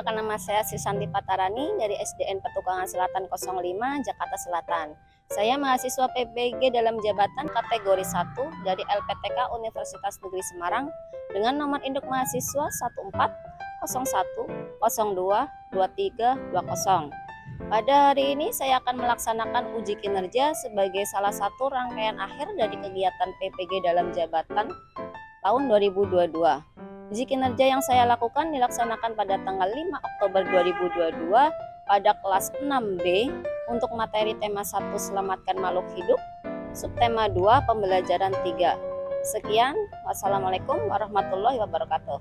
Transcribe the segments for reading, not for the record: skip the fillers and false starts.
perkenalkan nama saya Sisanti Patarani dari SDN Petukangan Selatan 05, Jakarta Selatan. Saya mahasiswa PPG dalam jabatan kategori 1 dari LPTK Universitas Negeri Semarang dengan nomor induk mahasiswa 1401022320. Pada hari ini saya akan melaksanakan uji kinerja sebagai salah satu rangkaian akhir dari kegiatan PPG dalam jabatan tahun 2022. Uji kinerja yang saya lakukan dilaksanakan pada tanggal 5 Oktober 2022 pada kelas 6B untuk materi tema 1 Selamatkan Makhluk Hidup, subtema 2 Pembelajaran 3. Sekian, wassalamualaikum warahmatullahi wabarakatuh.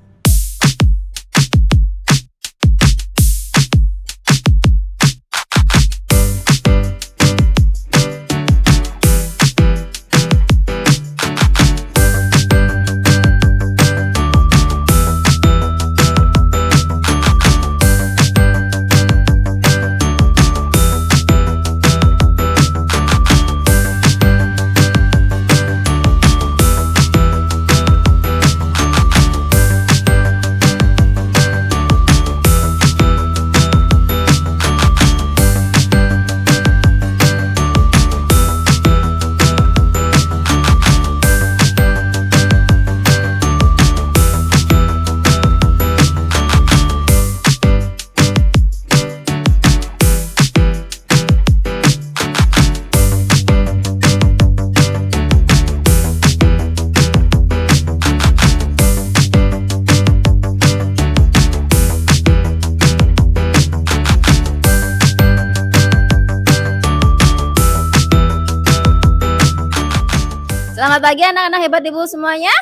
Selamat pagi anak-anak hebat ibu semuanya.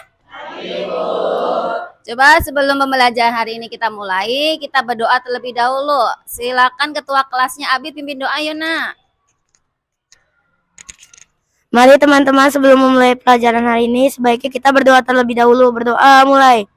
Ibu. Coba sebelum pembelajaran hari ini kita mulai, kita berdoa terlebih dahulu. Silakan ketua kelasnya Abi pimpin doa ya nak. Mari teman-teman sebelum memulai pelajaran hari ini sebaiknya kita berdoa terlebih dahulu. Berdoa mulai.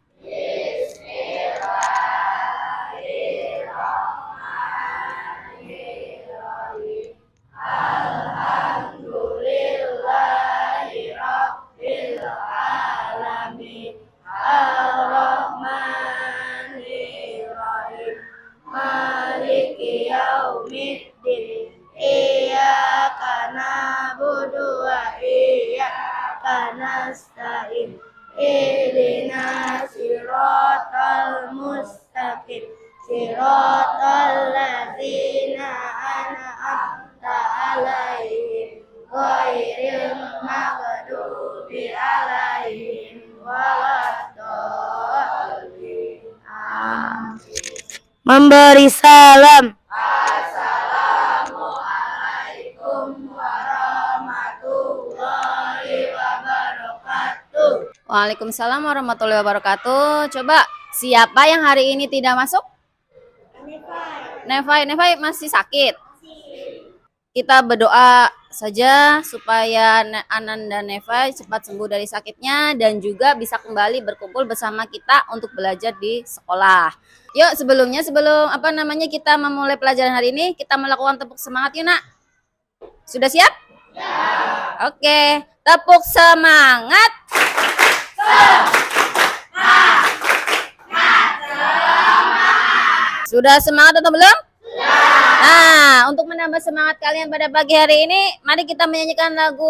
Nasta'in ihdina siratal mustaqim siratal ladzina an'amta 'alaihim ghairil maghdubi 'alaihim waladdallin. Amin. Memberi salam. Waalaikumsalam warahmatullahi wabarakatuh. Coba siapa yang hari ini tidak masuk? Nevai masih sakit. Kita berdoa saja supaya Anan dan Nevai cepat sembuh dari sakitnya dan juga bisa kembali berkumpul bersama kita untuk belajar di sekolah. Yuk sebelum kita memulai pelajaran hari ini, kita melakukan tepuk semangat yuk nak. Sudah siap? Ya. Oke, tepuk semangat. Sudah semangat atau belum? Nah, untuk menambah semangat kalian pada pagi hari ini, mari kita menyanyikan lagu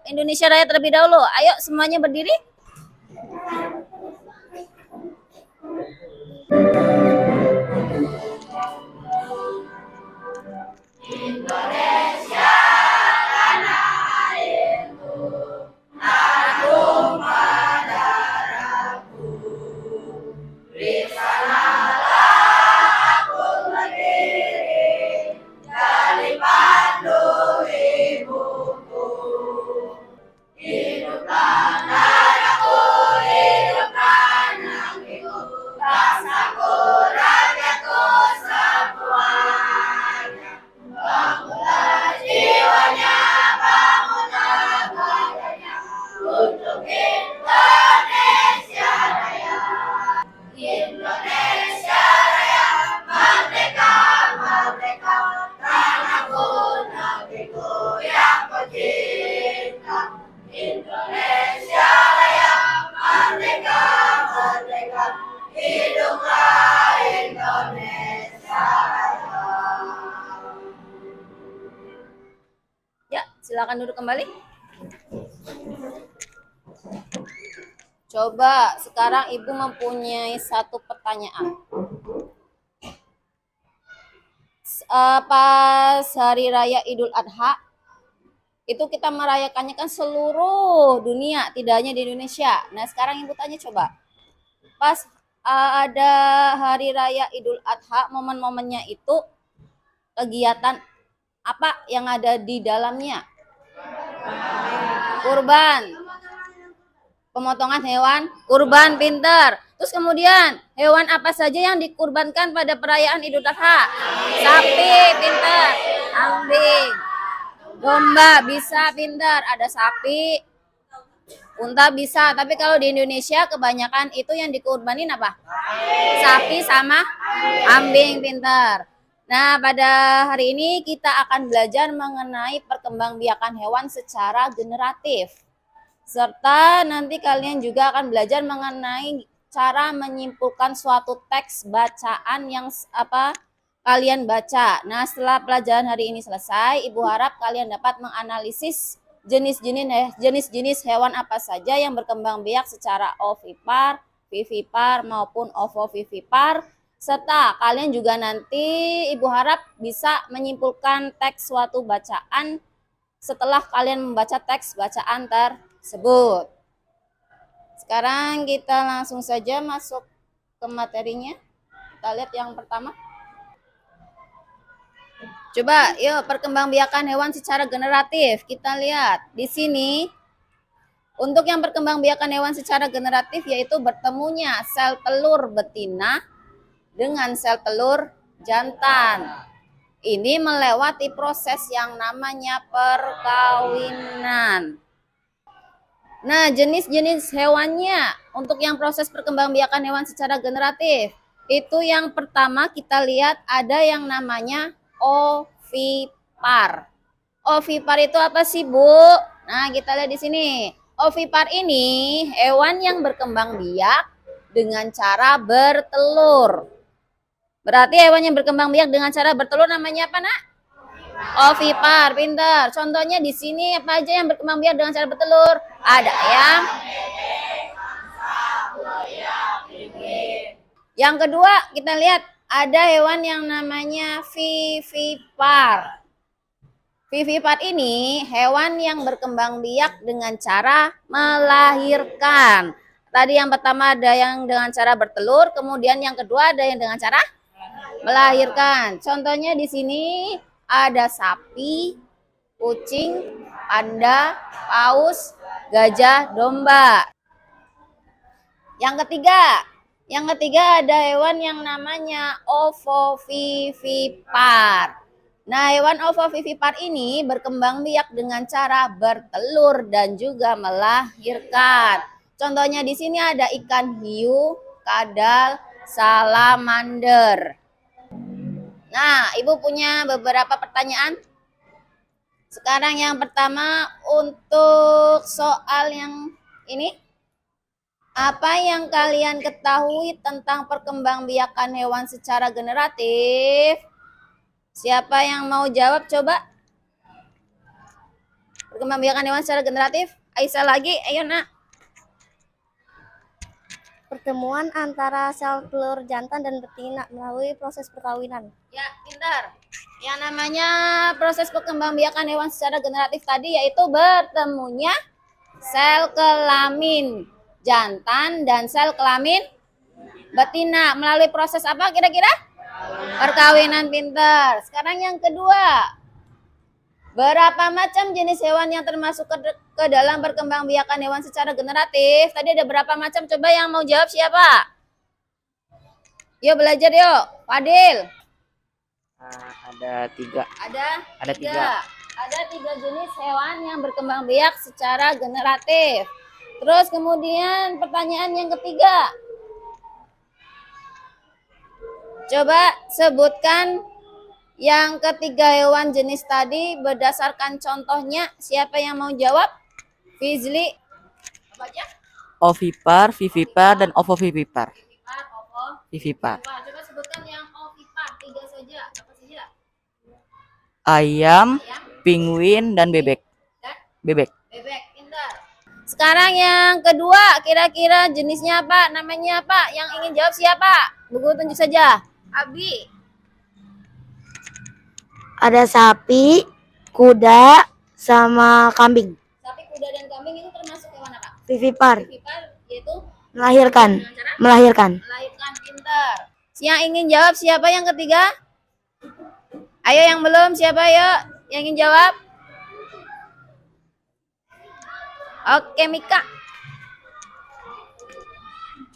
Indonesia Raya terlebih dahulu. Ayo semuanya berdiri. Indonesia tanah airku, agung padaku, bersanalah aku berdiri dari pandu ibuku. Hiduplah tanahku, hiduplah negeriku, bangsaku, rakyatku semuanya. Bangunlah Silakan duduk kembali. Coba sekarang Ibu mempunyai satu pertanyaan. Pas hari raya Idul Adha itu kita merayakannya kan seluruh dunia, tidak hanya di Indonesia. Nah, sekarang Ibu tanya coba. Pas ada hari raya Idul Adha, momen-momennya itu kegiatan apa yang ada di dalamnya? Kurban, pemotongan hewan, kurban, pinter. Terus kemudian hewan apa saja yang dikurbankan pada perayaan Idul Adha? Sapi, pinter. Kambing, domba, bisa, pinter. Ada sapi, unta bisa. Tapi kalau di Indonesia kebanyakan itu yang dikurbanin apa? Sapi sama kambing, pinter. Nah, pada hari ini kita akan belajar mengenai perkembangbiakan hewan secara generatif. Serta nanti kalian juga akan belajar mengenai cara menyimpulkan suatu teks bacaan yang kalian baca. Nah, setelah pelajaran hari ini selesai, Ibu harap kalian dapat menganalisis jenis-jenis hewan apa saja yang berkembang biak secara ovipar, vivipar maupun ovovivipar. Serta kalian juga nanti Ibu harap bisa menyimpulkan teks suatu bacaan setelah kalian membaca teks bacaan tersebut. Sekarang kita langsung saja masuk ke materinya. Kita lihat yang pertama. Coba, yuk perkembangbiakan hewan secara generatif. Kita lihat di sini. Untuk yang perkembangbiakan hewan secara generatif yaitu bertemunya sel telur betina dengan sel telur jantan. Ini melewati proses yang namanya perkawinan. Nah, jenis-jenis hewannya untuk yang proses perkembangbiakan hewan secara generatif. Itu yang pertama kita lihat ada yang namanya ovipar. Ovipar itu apa sih, Bu? Nah, kita lihat di sini. Ovipar ini hewan yang berkembang biak dengan cara bertelur. Berarti hewan yang berkembang biak dengan cara bertelur namanya apa, Nak? Ovipar, pintar. Contohnya di sini apa aja yang berkembang biak dengan cara bertelur? Ada ayam. Yang kedua, kita lihat ada hewan yang namanya vivipar. Vivipar ini hewan yang berkembang biak dengan cara melahirkan. Tadi yang pertama ada yang dengan cara bertelur, kemudian yang kedua ada yang dengan cara melahirkan. Contohnya di sini ada sapi, kucing, panda, paus, gajah, domba. Yang ketiga ada hewan yang namanya ovovivipar. Nah, hewan ovovivipar ini berkembang biak dengan cara bertelur dan juga melahirkan. Contohnya di sini ada ikan hiu, kadal, salamander. Nah, Ibu punya beberapa pertanyaan. Sekarang yang pertama untuk soal yang ini. Apa yang kalian ketahui tentang perkembangbiakan hewan secara generatif? Siapa yang mau jawab coba? Perkembangbiakan hewan secara generatif? Aisyah lagi, ayo Nak. Pertemuan antara sel telur jantan dan betina melalui proses perkawinan. Ya, pintar. Yang namanya proses perkembangbiakan hewan secara generatif tadi yaitu bertemunya sel kelamin jantan dan sel kelamin betina melalui proses apa kira-kira? Perkawinan, pintar. Sekarang yang kedua. Berapa macam jenis hewan yang termasuk ke dalam perkembangbiakan hewan secara generatif? Tadi ada berapa macam? Coba yang mau jawab siapa? Yuk belajar yuk. Fadil. Ada tiga. Ada tiga. Ada tiga jenis hewan yang berkembang biak secara generatif. Terus kemudian pertanyaan yang ketiga. Coba sebutkan yang ketiga hewan jenis tadi berdasarkan contohnya. Siapa yang mau jawab? Fizli. Apa aja? Ovipar, vivipar, dan ovovivipar. Vivipar. Coba sebutkan yang ovipar. Tiga saja. Apa saja? Ayam, penguin, dan bebek. Bebek. Bebek, pintar. Sekarang yang kedua, kira-kira jenisnya apa? Namanya apa? Yang ingin jawab siapa? Bu Guru tunjuk saja. Abi. Ada sapi, kuda, sama kambing. Sapi, kuda, dan kambing itu termasuk hewan apa? Vivipar, Vivipar, yaitu melahirkan, dengan cara melahirkan. melahirkan, pintar. Yang ingin jawab siapa yang ketiga? Ayo yang belum, siapa ayo? Yang ingin jawab? Oke, Mika.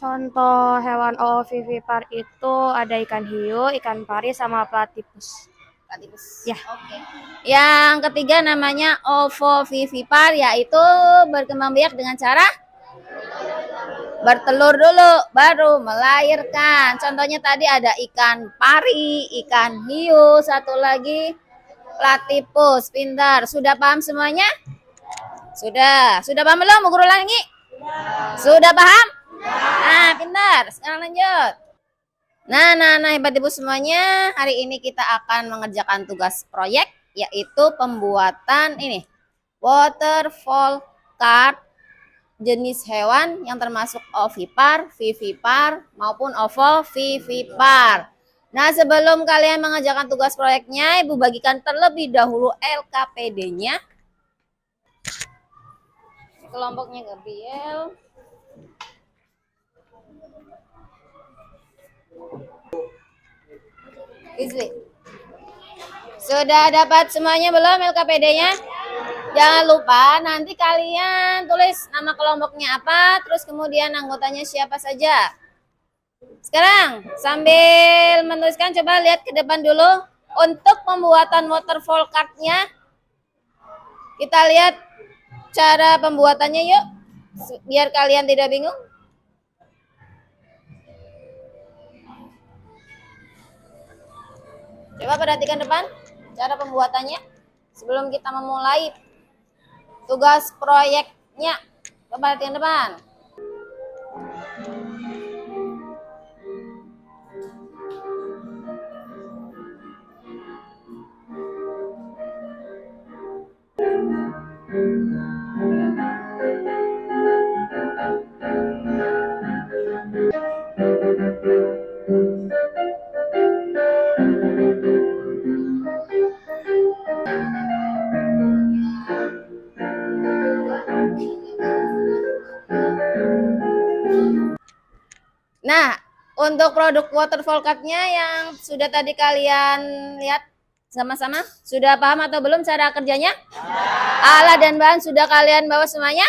Contoh hewan ovivipar itu ada ikan hiu, ikan pari, sama platypus. Platypus. Ya. Oke. Yang ketiga namanya ovovivipar, yaitu berkembang biak dengan cara bertelur dulu, baru melahirkan. Contohnya tadi ada ikan pari, ikan hiu, satu lagi platypus. Pintar. Sudah paham semuanya? Sudah. Sudah paham belum? Mau guru lagi? Sudah paham? Nah, pintar. Sekarang lanjut. Nah, hebat ibu semuanya. Hari ini kita akan mengerjakan tugas proyek, yaitu pembuatan ini waterfall card jenis hewan yang termasuk ovipar, vivipar, maupun ovovivipar. Nah, sebelum kalian mengerjakan tugas proyeknya, ibu bagikan terlebih dahulu LKPD-nya. Kelompoknya Gabriel. Izli. Sudah dapat semuanya belum LKPD-nya? Jangan lupa nanti kalian tulis nama kelompoknya apa, terus kemudian anggotanya siapa saja. Sekarang sambil menuliskan, coba lihat ke depan dulu. Untuk pembuatan waterfall card-nya, kita lihat cara pembuatannya yuk, biar kalian tidak bingung. Coba perhatikan depan cara pembuatannya sebelum kita memulai tugas proyeknya. Coba perhatikan depan. Nah, untuk produk waterfall card-nya yang sudah tadi kalian lihat sama-sama, sudah paham atau belum cara kerjanya? Alat dan bahan sudah kalian bawa semuanya?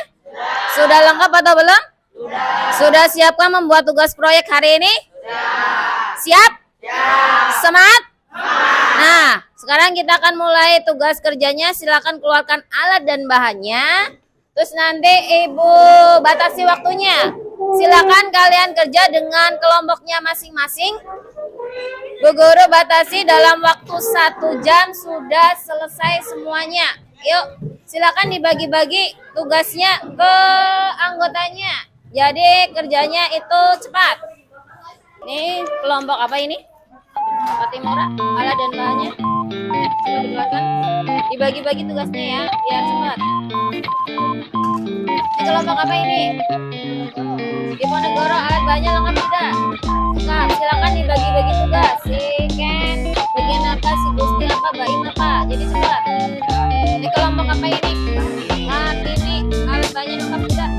Sudah lengkap atau belum? Sudah siapkah membuat tugas proyek hari ini? Siap? Semangat? Nah, sekarang kita akan mulai tugas kerjanya. Silakan keluarkan alat dan bahannya. Terus nanti ibu batasi waktunya. Silakan kalian kerja dengan kelompoknya masing-masing. Bu Guru batasi dalam waktu 1 jam sudah selesai semuanya. Yuk, silakan dibagi-bagi tugasnya ke anggotanya. Jadi kerjanya itu cepat. Ini kelompok apa ini? Patimura, alat dan bahannya. Coba dikeluarkan. Dibagi-bagi tugasnya ya, biar cepat. Ini kelompok apa ini? Diponegoro, alat bahannya lengkap tidak? Lengkap. Silakan dibagi-bagi tugas. Si Ken bagian apa, si Gusti apa, Baim apa. Jadi cepat. Ini kelompok apa ini? Nah, ini alat bahannya lengkap tidak?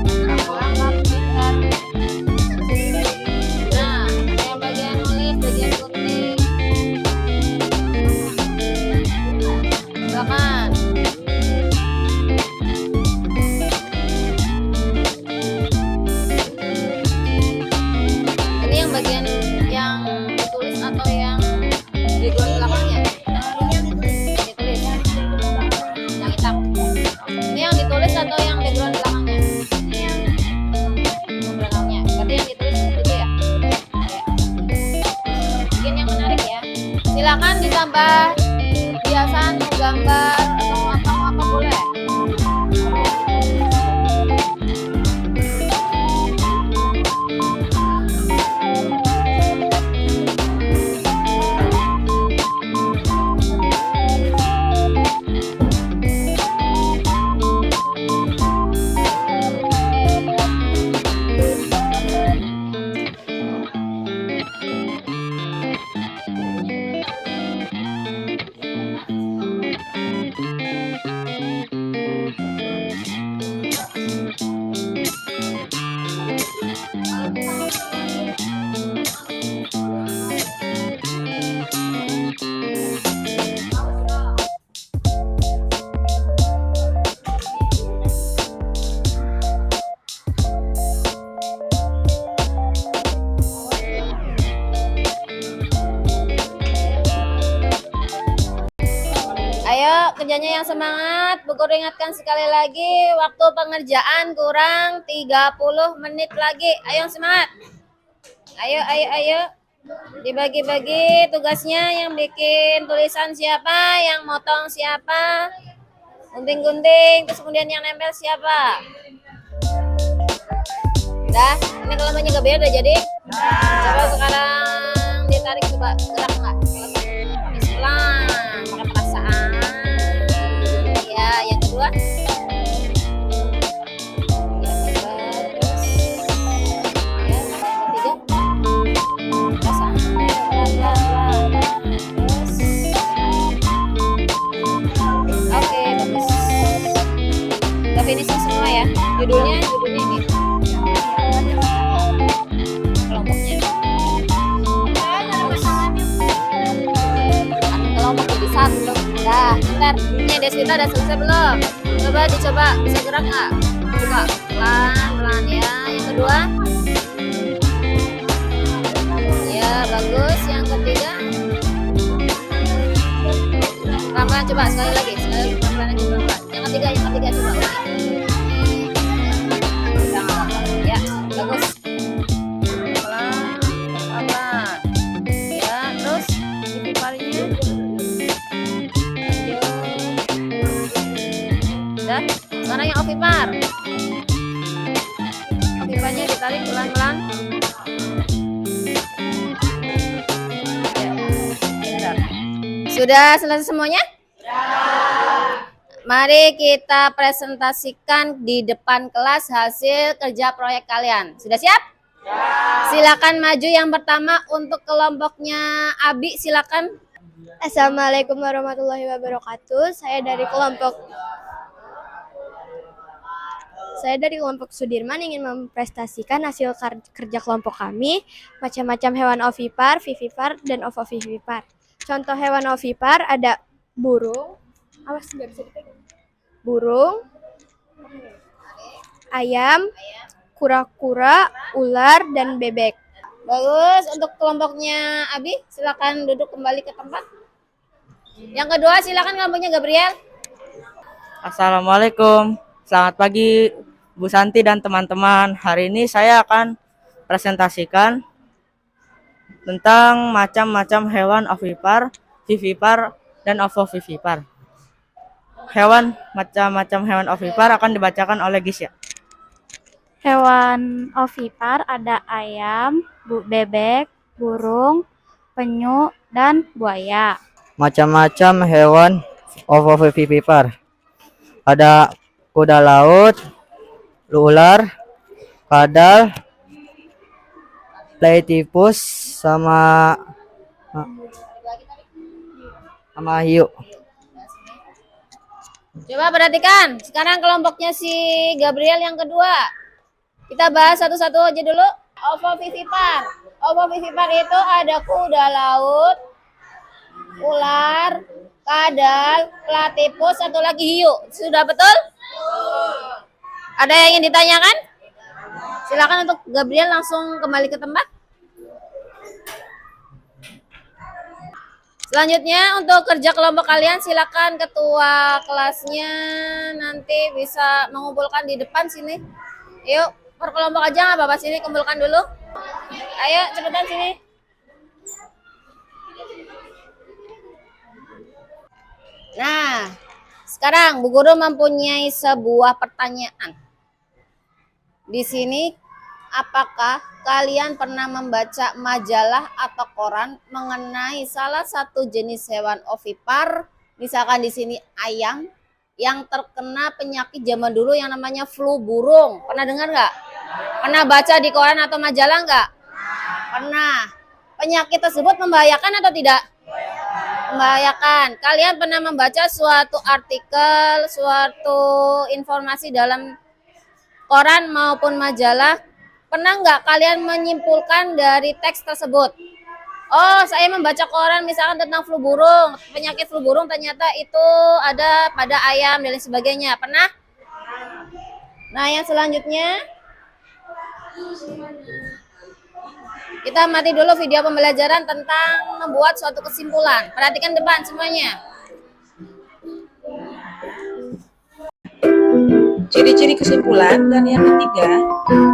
Lengkap. Pintar. Nah, yang bagian nulis, bagian gunting. Silakan. Ini yang bagian yang ditulis atau yang di belakangnya? Yang ditulis. Yang hitam. Ini yang ditulis atau yang background belakangnya? Yang belakangnya. Berarti yang ditulis itu ya? Bikin yang menarik ya. Silakan ditambah hiasan, mau gambar atau apa boleh. pengerjaannya yang semangat. Bu Guru ingatkan sekali lagi, waktu pengerjaan kurang 30 menit lagi. Ayo semangat. Ayo. Dibagi-bagi tugasnya, yang bikin tulisan siapa, yang motong siapa, gunting-gunting, terus kemudian yang nempel siapa. Udah, ini kelompoknya Gabriel udah jadi. Coba sekarang ditarik, coba gerak nggak? Pelan, pakai perasaan. Ya, yang kedua. Ya, terus. Ya, yang ketiga. Perasaan, pelan. Terus. Oke, bagus. Udah finishing semua ya. Judulnya ini. Kelompoknya. Kelompok jadi satu. Dah, bentar. Ini Deswita udah selesai belum? Coba dicoba, bisa gerak nggak? Coba pelan ya. Yang kedua. Ya, bagus. Yang ketiga. Pelan-pelan coba sekali lagi. Pelan-pelan aja pelan-pelan. Yang ketiga coba. Udah nggak apa-apa. Ya, bagus. Sekarang yang ovipar. Oviparnya ditarik pelan-pelan. Sudah selesai semuanya? Mari kita presentasikan di depan kelas hasil kerja proyek kalian. Sudah siap? Silakan maju yang pertama untuk kelompoknya Abi, silakan. Assalamualaikum warahmatullahi wabarakatuh. Saya dari kelompok Sudirman ingin memprestasikan hasil kerja kelompok kami, macam-macam hewan ovipar, vivipar, dan ovovivipar. Contoh hewan ovipar ada burung, ayam, kura-kura, ular, dan bebek. Bagus, untuk kelompoknya Abi, silakan duduk kembali ke tempat. Yang kedua, silakan kelompoknya Gabriel. Assalamualaikum. Selamat pagi Bu Santi dan teman-teman. Hari ini saya akan presentasikan tentang macam-macam hewan ovipar, vivipar, dan ovovivipar. Macam-macam hewan ovipar akan dibacakan oleh Gisya. Hewan ovipar ada ayam, bebek, burung, penyu, dan buaya. Macam-macam hewan ovovivipar. Ada kuda laut, ular, kadal, platypus, sama hiu. Coba perhatikan, sekarang kelompoknya si Gabriel yang kedua. Kita bahas satu-satu aja dulu. Ovovivipar. Ovovivipar itu ada kuda laut, ular, kadal, platypus, satu lagi hiu. Sudah betul? Ada yang ingin ditanyakan? Silakan untuk Gabriel langsung kembali ke tempat. Selanjutnya untuk kerja kelompok kalian, silakan ketua kelasnya nanti bisa mengumpulkan di depan sini. Yuk, per kelompok aja nggak apa-apa, sini kumpulkan dulu. Ayo cepetan sini. Nah, sekarang Bu Guru mempunyai sebuah pertanyaan. Di sini, apakah kalian pernah membaca majalah atau koran mengenai salah satu jenis hewan ovipar, misalkan di sini ayam, yang terkena penyakit zaman dulu yang namanya flu burung? Pernah dengar nggak? Pernah baca di koran atau majalah nggak? Pernah. Penyakit tersebut membahayakan atau tidak? Membahayakan. Kalian pernah membaca suatu artikel, suatu informasi dalam koran maupun majalah? Pernah nggak kalian menyimpulkan dari teks tersebut? Oh, saya membaca koran misalkan tentang flu burung, penyakit flu burung ternyata itu ada pada ayam dan lain sebagainya. Pernah? Nah, yang selanjutnya kita amati dulu video pembelajaran tentang membuat suatu kesimpulan. Perhatikan depan semuanya. ciri-ciri kesimpulan, dan yang ketiga,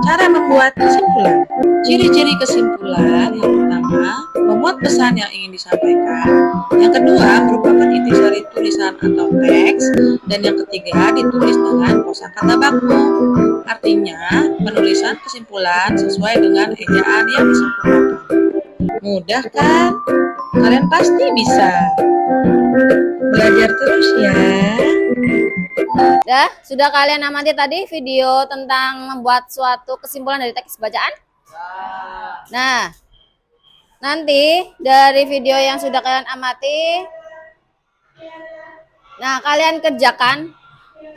cara membuat kesimpulan. Ciri-ciri kesimpulan yang pertama, memuat pesan yang ingin disampaikan. Yang kedua, merupakan intisari tulisan atau teks. Dan yang ketiga, ditulis dengan kosakata baku. Artinya, penulisan kesimpulan sesuai dengan ejaan yang disempurnakan. Mudah kan? Kalian pasti bisa. Belajar terus ya. Sudah kalian amati tadi video tentang membuat suatu kesimpulan dari teks bacaan? Nah, nanti dari video yang sudah kalian amati, nah kalian kerjakan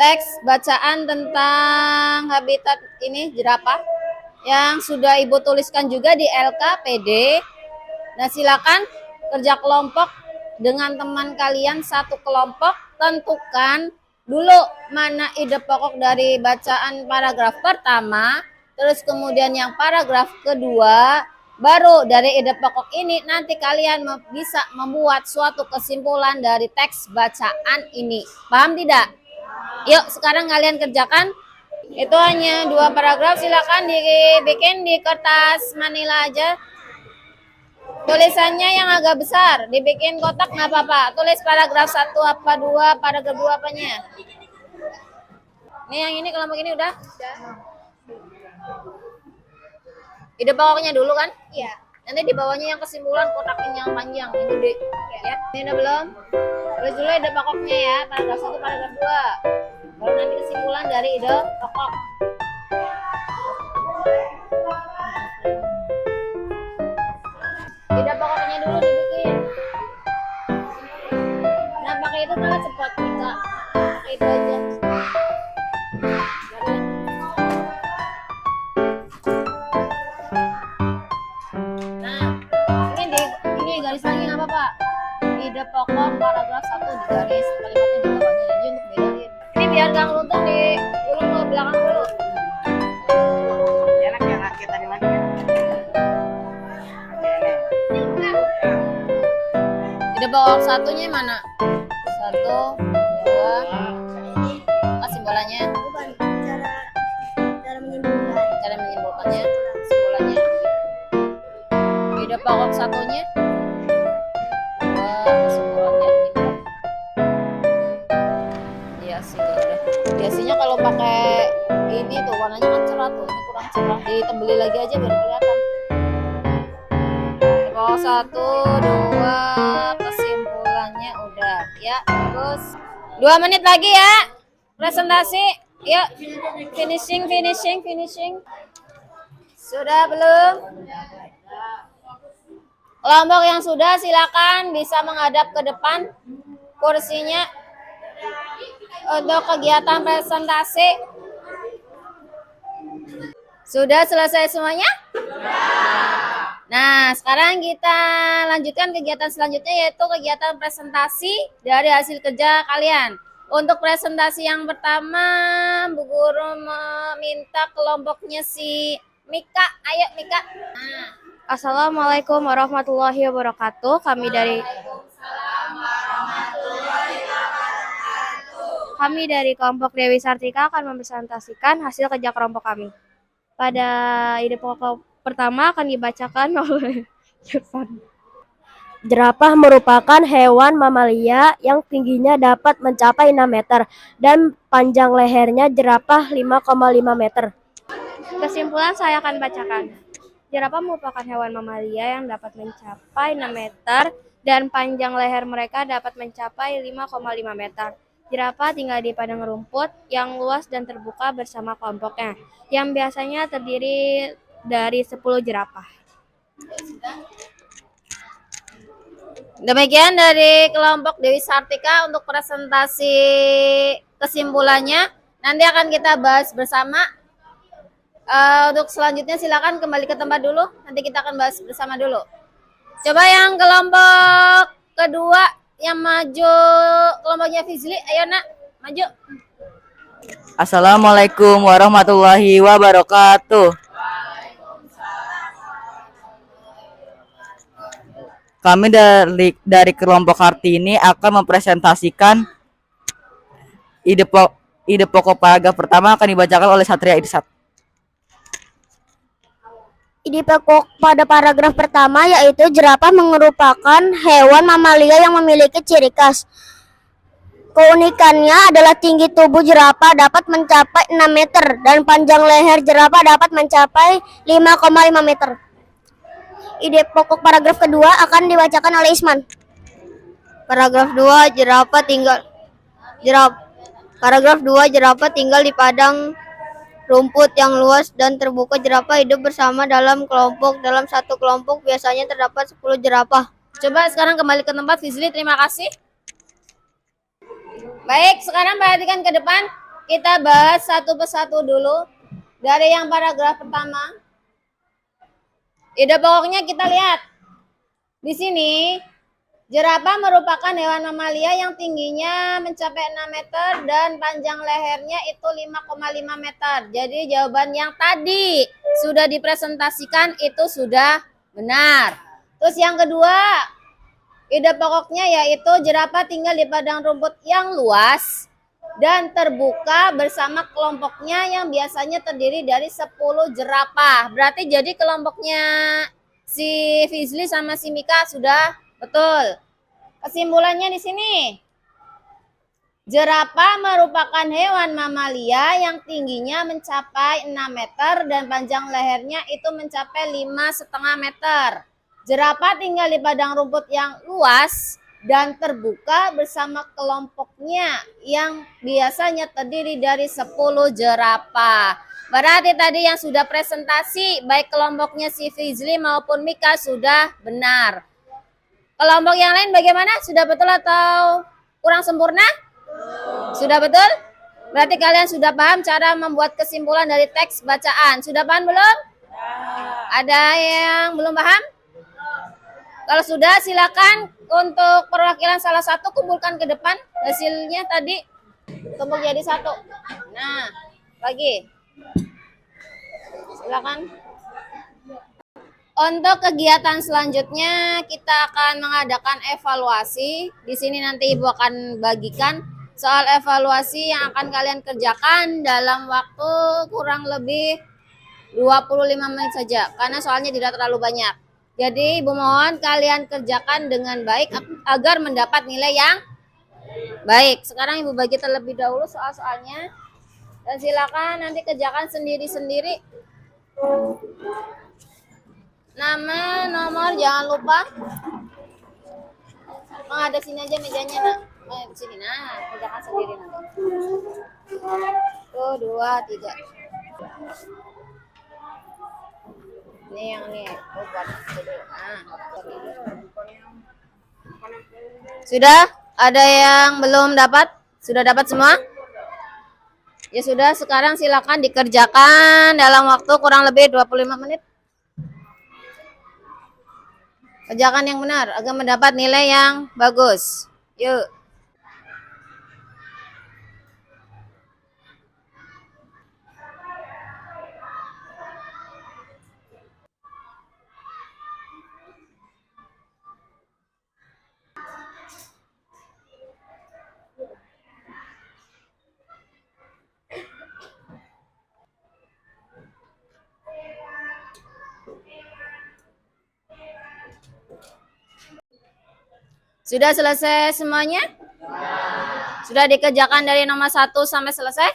teks bacaan tentang habitat ini jerapah yang sudah ibu tuliskan juga di LKPD. Nah, silakan kerja kelompok dengan teman kalian satu kelompok. Tentukan dulu mana ide pokok dari bacaan paragraf pertama, terus kemudian yang paragraf kedua, baru dari ide pokok ini nanti kalian bisa membuat suatu kesimpulan dari teks bacaan ini. Paham tidak? Yuk sekarang kalian kerjakan. Itu hanya 2 paragraf, silakan dibikin di kertas manila aja. Tulisannya yang agak besar, dibikin kotak nggak apa-apa. Tulis paragraf 1 apa 2, paragraf 2 apanya. Ini yang ini kelompok ini udah? Ide pokoknya dulu kan? Iya. Nanti di bawahnya yang kesimpulan kotakin yang panjang, yang gede. Ya. Ini udah belum? Tulis dulu ide pokoknya ya, paragraf 1, paragraf 2. Baru nanti kesimpulan dari ide pokok. Ide pokoknya dulu dibikin. Nah, pakai itu malah cepat bisa. Pakai itu aja. Nah, ini garis lagi nggak apa-apa. Ide pokok paragraf 1 digaris, kalimatnya di bawahnya aja untuk bedain. Ini biar nggak ngeluntung di gulung ke belakang dulu. Enak ya nggak kita lagi. Ide pokok satunya mana? 1, 2. Kasih bolanya. Cara menyimpulkannya. Kesimpulannya. Ide pokok satunya. 2. Kesimpulannya. Hiasi udah. Hiasinya kalau pakai ini tuh warnanya kan cerah tuh. Ini kurang cerah. Ditebeli lagi aja biar kelihatan. Ide pokok 1, 2. Kesimpulannya udah ya. Terus 2 menit lagi ya presentasi. Yuk finishing. Sudah belum? Kelompok yang sudah silakan bisa menghadap ke depan kursinya untuk kegiatan presentasi. Sudah selesai semuanya? Nah, sekarang kita lanjutkan kegiatan selanjutnya, yaitu kegiatan presentasi dari hasil kerja kalian. Untuk presentasi yang pertama, Bu Guru meminta kelompoknya si Mika. Ayo Mika. Nah. Assalamualaikum warahmatullahi wabarakatuh. Kami dari kelompok Dewi Sartika akan mempresentasikan hasil kerja kelompok kami. Pada ide pokok pertama akan dibacakan oleh Irfan. Jerapah merupakan hewan mamalia yang tingginya dapat mencapai 6 meter dan panjang lehernya jerapah 5,5 meter. Kesimpulan saya akan bacakan. Jerapah merupakan hewan mamalia yang dapat mencapai 6 meter dan panjang leher mereka dapat mencapai 5,5 meter. Jerapah tinggal di padang rumput yang luas dan terbuka bersama kelompoknya, yang biasanya terdiri dari 10 jerapah. Demikian dari kelompok Dewi Sartika untuk presentasi kesimpulannya. Nanti akan kita bahas bersama. Untuk selanjutnya silakan kembali ke tempat dulu. Nanti kita akan bahas bersama dulu. Coba yang kelompok kedua yang maju, kelompoknya Fizli. Ayo nak, maju. Assalamualaikum warahmatullahi wabarakatuh. Kami dari kelompok Kartini akan mempresentasikan ide pokok paragraf pertama akan dibacakan oleh Satria Irsat. Ide pokok pada paragraf pertama yaitu jerapah merupakan hewan mamalia yang memiliki ciri khas. Keunikannya adalah tinggi tubuh jerapah dapat mencapai 6 meter dan panjang leher jerapah dapat mencapai 5,5 meter. Ide pokok paragraf kedua akan dibacakan oleh Isman. Paragraf 2 jerapah tinggal di padang rumput yang luas dan terbuka. Jerapah hidup bersama dalam kelompok. Dalam satu kelompok biasanya terdapat 10 jerapah. Coba sekarang kembali ke tempat, Fizli, terima kasih. Baik, sekarang perhatikan ke depan. Kita bahas satu persatu dulu. Dari yang paragraf pertama. Ide pokoknya kita lihat. Di sini, jerapah merupakan hewan mamalia yang tingginya mencapai 6 meter dan panjang lehernya itu 5,5 meter. Jadi jawaban yang tadi sudah dipresentasikan itu sudah benar. Terus yang kedua, ide pokoknya yaitu jerapah tinggal di padang rumput yang luas dan terbuka bersama kelompoknya yang biasanya terdiri dari 10 jerapah. Berarti jadi kelompoknya si Fizli sama si Mika sudah betul. Kesimpulannya di sini. Jerapah merupakan hewan mamalia yang tingginya mencapai 6 meter dan panjang lehernya itu mencapai 5,5 meter. Jerapah tinggal di padang rumput yang luas dan terbuka bersama kelompoknya yang biasanya terdiri dari 10 jerapah. Berarti tadi yang sudah presentasi baik kelompoknya si Fizli maupun Mika sudah benar. Kelompok yang lain bagaimana? Sudah betul atau kurang sempurna? Sudah betul? Berarti kalian sudah paham cara membuat kesimpulan dari teks bacaan. Sudah paham belum? Ada yang belum paham? Kalau sudah, silakan untuk perwakilan salah satu kumpulkan ke depan hasilnya tadi. Tumpuk jadi satu. Nah, lagi. Silakan. Untuk kegiatan selanjutnya kita akan mengadakan evaluasi. Di sini nanti Ibu akan bagikan soal evaluasi yang akan kalian kerjakan dalam waktu kurang lebih 25 menit saja karena soalnya tidak terlalu banyak. Jadi Ibu mohon kalian kerjakan dengan baik agar mendapat nilai yang baik. Sekarang Ibu bagi terlebih dahulu soal-soalnya. Dan silakan nanti kerjakan sendiri-sendiri. Nama, nomor jangan lupa. Ada sini aja mejanya, Nak. Di sini, nah, kerjakan sendiri nanti. 1, 2, 3. Ini yang ini, buat dulu. Sudah? Ada yang belum dapat? Sudah dapat semua? Ya sudah, sekarang silakan dikerjakan dalam waktu kurang lebih 25 menit. Kerjakan yang benar agar mendapat nilai yang bagus. Yuk. Sudah selesai semuanya? Sudah dikerjakan dari nomor 1 sampai selesai?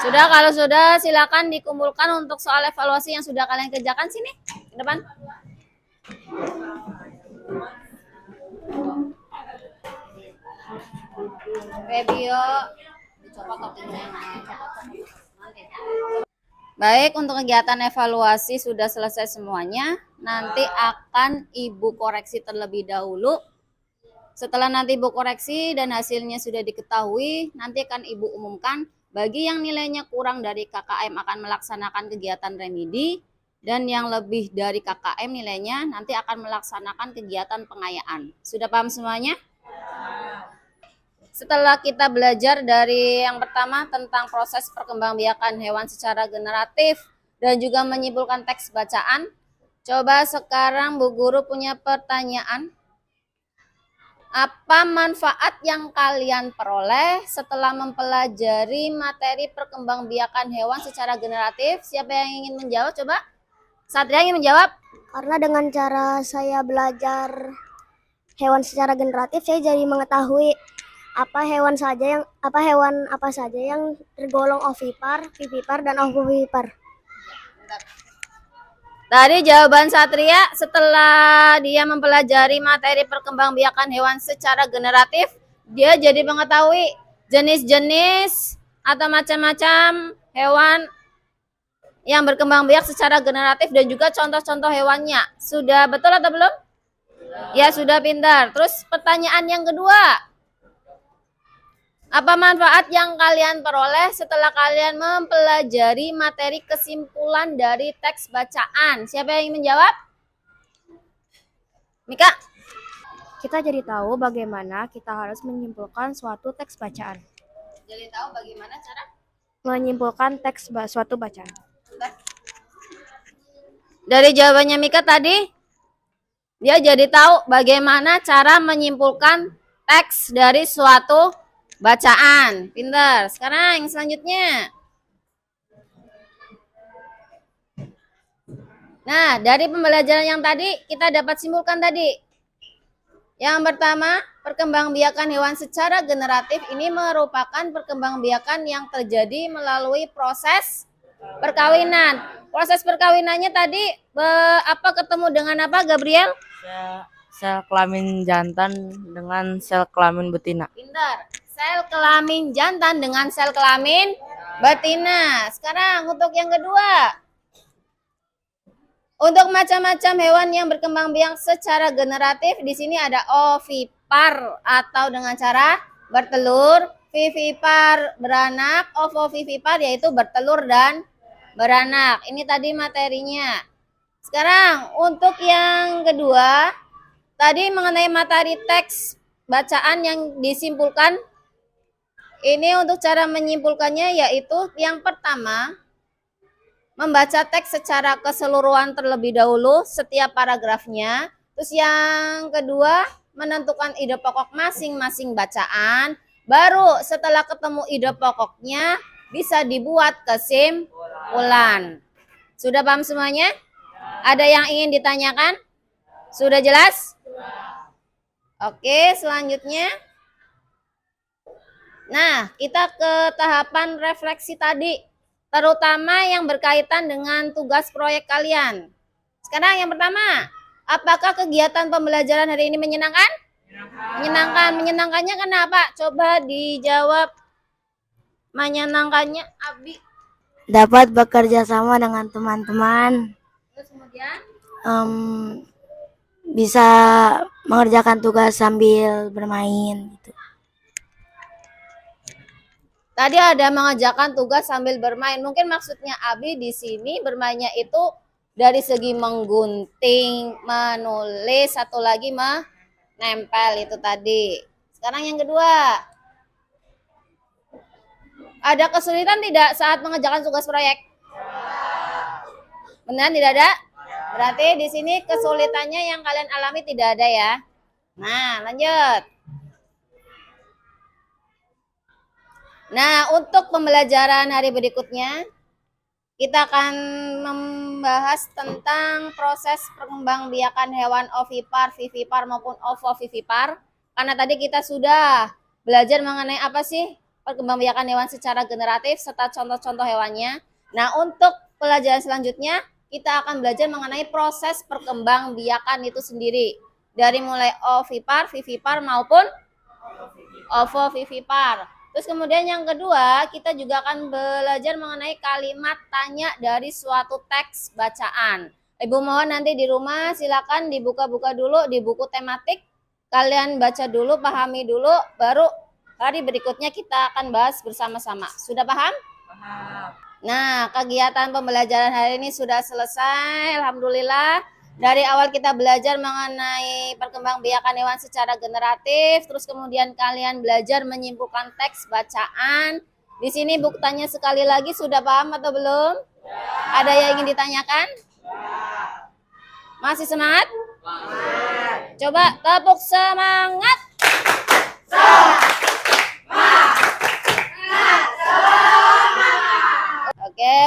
Sudah, kalau sudah silakan dikumpulkan untuk soal evaluasi yang sudah kalian kerjakan sini, ke depan. Febio, dicopot topinya. Baik, untuk kegiatan evaluasi sudah selesai semuanya. Nanti akan Ibu koreksi terlebih dahulu. Setelah nanti Ibu koreksi dan hasilnya sudah diketahui, nanti akan Ibu umumkan bagi yang nilainya kurang dari KKM akan melaksanakan kegiatan remedi dan yang lebih dari KKM nilainya nanti akan melaksanakan kegiatan pengayaan. Sudah paham semuanya? Setelah kita belajar dari yang pertama tentang proses perkembangbiakan hewan secara generatif dan juga menyimpulkan teks bacaan, coba sekarang Bu Guru punya pertanyaan. Apa manfaat yang kalian peroleh setelah mempelajari materi perkembangbiakan hewan secara generatif? Siapa yang ingin menjawab? Coba. Satria ingin menjawab? Karena dengan cara saya belajar hewan secara generatif, saya jadi mengetahui apa hewan apa saja yang tergolong ovipar, vivipar, dan ovovivipar. Tadi jawaban Satria setelah dia mempelajari materi perkembangbiakan hewan secara generatif, dia jadi mengetahui jenis-jenis atau macam-macam hewan yang berkembang biak secara generatif dan juga contoh-contoh hewannya. Sudah betul atau belum? Ya, sudah pintar. Terus pertanyaan yang kedua. Apa manfaat yang kalian peroleh setelah kalian mempelajari materi kesimpulan dari teks bacaan? Siapa yang ingin menjawab? Mika? Kita jadi tahu bagaimana kita harus menyimpulkan suatu teks bacaan. Jadi tahu bagaimana cara Menyimpulkan teks suatu bacaan. dari jawabannya Mika tadi, dia jadi tahu bagaimana cara menyimpulkan teks dari suatu bacaan. Pintar. Sekarang yang selanjutnya. Nah, dari pembelajaran yang tadi kita dapat simpulkan tadi. Yang pertama, perkembangbiakan hewan secara generatif ini merupakan perkembangbiakan yang terjadi melalui proses perkawinan. Proses perkawinannya tadi ketemu dengan apa, Gabriel? Sel kelamin jantan dengan sel kelamin betina. Pintar. Sel kelamin jantan dengan sel kelamin betina. Sekarang untuk yang kedua. Untuk macam-macam hewan yang berkembang biak secara generatif, di sini ada ovipar atau dengan cara bertelur, vivipar beranak, ovovivipar yaitu bertelur dan beranak. Ini tadi materinya. Sekarang untuk yang kedua, tadi mengenai materi teks bacaan yang disimpulkan. Ini untuk cara menyimpulkannya yaitu yang pertama, membaca teks secara keseluruhan terlebih dahulu setiap paragrafnya. Terus yang kedua, menentukan ide pokok masing-masing bacaan. Baru setelah ketemu ide pokoknya, bisa dibuat kesimpulan. Sudah paham semuanya? Ada yang ingin ditanyakan? Sudah jelas? Oke, selanjutnya. Nah, kita ke tahapan refleksi tadi, terutama yang berkaitan dengan tugas proyek kalian. Sekarang yang pertama, apakah kegiatan pembelajaran hari ini menyenangkan? Menyenangkan. Menyenangkannya kenapa? Coba dijawab. Menyenangkannya, Abi. Dapat bekerja sama dengan teman-teman, Terus kemudian? bisa mengerjakan tugas sambil bermain gitu. Tadi ada mengerjakan tugas sambil bermain. Mungkin maksudnya Abi di sini bermainnya itu dari segi menggunting, menulis, satu lagi menempel itu tadi. Sekarang yang kedua. Ada kesulitan tidak saat mengerjakan tugas proyek? Beneran tidak ada? Berarti di sini kesulitannya yang kalian alami tidak ada ya. Nah, lanjut. Nah, untuk pembelajaran hari berikutnya, kita akan membahas tentang proses perkembangbiakan hewan ovipar, vivipar maupun ovovivipar. Karena tadi kita sudah belajar mengenai apa sih perkembangbiakan hewan secara generatif serta contoh-contoh hewannya. Nah, untuk pelajaran selanjutnya, kita akan belajar mengenai proses perkembangbiakan itu sendiri. Dari mulai ovipar, vivipar maupun ovovivipar. Terus kemudian yang kedua, kita juga akan belajar mengenai kalimat tanya dari suatu teks bacaan. Ibu mohon nanti di rumah silakan dibuka-buka dulu di buku tematik. Kalian baca dulu, pahami dulu, baru hari berikutnya kita akan bahas bersama-sama. Sudah paham? Paham. Nah, kegiatan pembelajaran hari ini sudah selesai. Alhamdulillah. Dari awal kita belajar mengenai perkembangbiakan hewan secara generatif, terus kemudian kalian belajar menyimpulkan teks bacaan. Di sini buktinya sekali lagi sudah paham atau belum? Ya. Ada yang ingin ditanyakan? Ya. Masih semangat? Semangat. Coba tepuk semangat.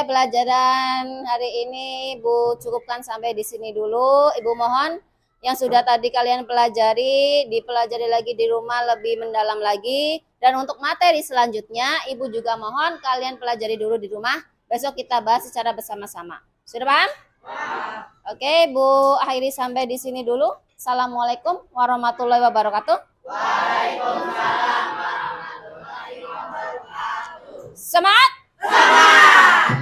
pelajaran hari ini Ibu cukupkan sampai di sini dulu. Ibu mohon yang sudah tadi kalian pelajari, dipelajari lagi di rumah lebih mendalam lagi. Dan untuk materi selanjutnya, Ibu juga mohon kalian pelajari dulu di rumah. Besok kita bahas secara bersama-sama. Sudah paham? Oke, Ibu akhiri sampai di sini dulu. Assalamualaikum warahmatullahi wabarakatuh. Waalaikumsalam warahmatullahi wabarakatuh. Semangat! Semangat!